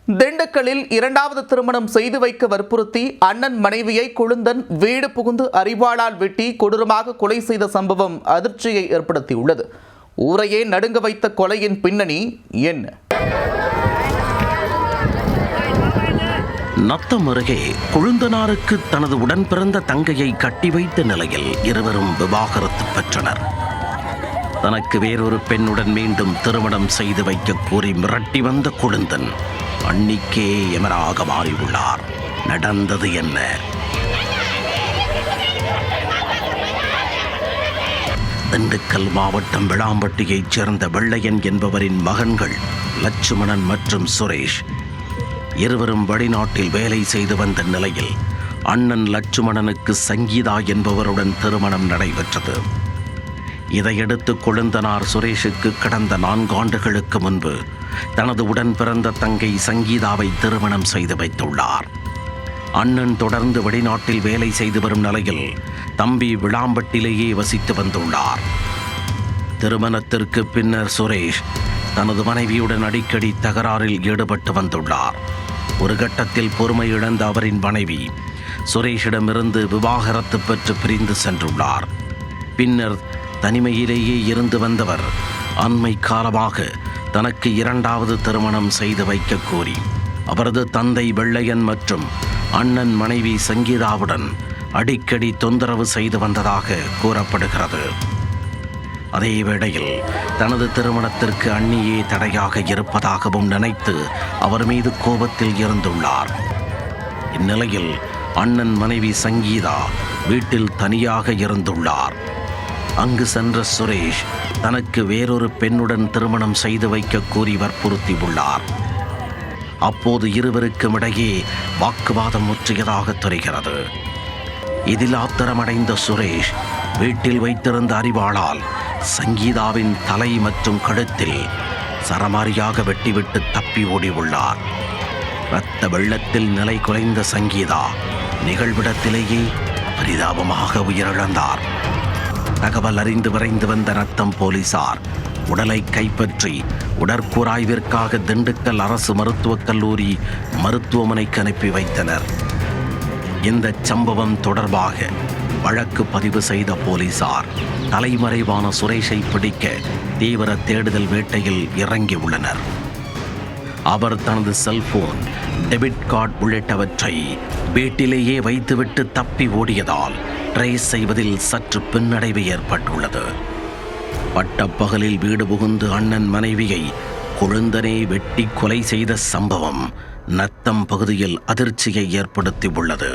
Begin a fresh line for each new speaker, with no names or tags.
திண்டுக்கல்லில் இரண்டாவது திருமணம் செய்து வைக்க வற்புறுத்தி அண்ணன் மனைவியை கொழுந்தன் வீடு புகுந்து அரிவாளால் வெட்டி கொடூரமாக கொலை செய்த சம்பவம் அதிர்ச்சியை ஏற்படுத்தியுள்ளது. ஊரையே நடுங்க வைத்த கொலையின் பின்னணி என்ன?
நத்தம் அருகே கொழுந்தனாருக்கு தனது உடன் பிறந்த தங்கையை கட்டி வைத்த நிலையில் இருவரும் விவாகரத்து பெற்றனர். தனக்கு வேறொரு பெண்ணுடன் மீண்டும் திருமணம் செய்து வைக்க கோரி மிரட்டி வந்த கொழுந்தன் அன்னிக்கே எமராக மாறியுள்ளார். நடந்தது என்ன? திண்டுக்கல் மாவட்டம் விளாம்பட்டியைச் சேர்ந்த வெள்ளையன் என்பவரின் மகன்கள் லட்சுமணன் மற்றும் சுரேஷ் இருவரும் வெளிநாட்டில் வேலை செய்து வந்த நிலையில் அண்ணன் லட்சுமணனுக்கு சங்கீதா என்பவருடன் திருமணம் நடைபெற்றது. இதையடுத்து கொழுந்தனார் சுரேஷுக்கு கடந்த 4 ஆண்டுகளுக்கு முன்பு தனது உடன் பிறந்த தங்கை சங்கீதாவை திருமணம் செய்து வைத்துள்ளார். அண்ணன் தொடர்ந்து வெளிநாட்டில் வேலை செய்து வரும் நிலையில் தம்பி விளாம்பட்டிலேயே வசித்து வந்துள்ளார். திருமணத்திற்கு பின்னர் சுரேஷ் தனது மனைவியுடன் அடிக்கடி தகராறில் ஈடுபட்டு வந்துள்ளார். ஒரு கட்டத்தில் பொறுமை இழந்த அவரின் மனைவி சுரேஷிடமிருந்து விவாகரத்து பெற்று பிரிந்து சென்றுள்ளார். பின்னர் தனிமையிலேயே இருந்து வந்தவர் அண்மை காலமாக தனக்கு 2வது திருமணம் செய்து வைக்க கோரி அவரது தந்தை வெள்ளையன் மற்றும் அண்ணன் மனைவி சங்கீதாவுடன் அடிக்கடி தொந்தரவு செய்து வந்ததாக கூறப்படுகிறது. அதே வேளையில் தனது திருமணத்திற்கு அண்ணியே தடையாக இருப்பதாகவும் நினைத்து அவர் மீது கோபத்தில் இருந்துள்ளார். இந்நிலையில் அண்ணன் மனைவி சங்கீதா வீட்டில் தனியாக இருந்துள்ளார். அங்கு சென்ற சுரேஷ் தனக்கு வேறொரு பெண்ணுடன் திருமணம் செய்து வைக்க கோரி வற்புறுத்தியுள்ளார். அப்போது இருவருக்கும் இடையே வாக்குவாதம் முற்றியதாக தெரிகிறது. இதில் ஆத்திரமடைந்த சுரேஷ் வீட்டில் வைத்திருந்த அரிவாளால் சங்கீதாவின் தலை மற்றும் கழுத்தில் சரமாரியாக வெட்டிவிட்டு தப்பி ஓடியுள்ளார். இரத்த வெள்ளத்தில் நிலை குலைந்த சங்கீதா நிகழ்விடத்திலேயே பரிதாபமாக உயிரிழந்தார். தகவல் அறிந்து விரைந்து வந்த நத்தம் போலீசார் உடலை கைப்பற்றி உடற்கூராய்விற்காக திண்டுக்கல் அரசு மருத்துவக் கல்லூரி மருத்துவமனைக்கு அனுப்பி வைத்தனர். இந்த சம்பவம் தொடர்பாக வழக்கு பதிவு செய்த போலீசார் தலைமறைவான சுரேஷை பிடிக்க தீவிர தேடுதல் வேட்டையில் இறங்கியுள்ளனர். அவர் தனது செல்போன், டெபிட் கார்டு உள்ளிட்டவற்றை வீட்டிலேயே வைத்துவிட்டு தப்பி ஓடியதால் ட்ரேஸ் செய்வதில் சற்று பின்னடைவு ஏற்பட்டுள்ளது. பட்டப்பகலில் வீடு புகுந்து அண்ணன் மனைவியை கொழுந்தனே வெட்டி கொலை செய்த சம்பவம் நத்தம் பகுதியில் அதிர்ச்சியை ஏற்படுத்தியுள்ளது.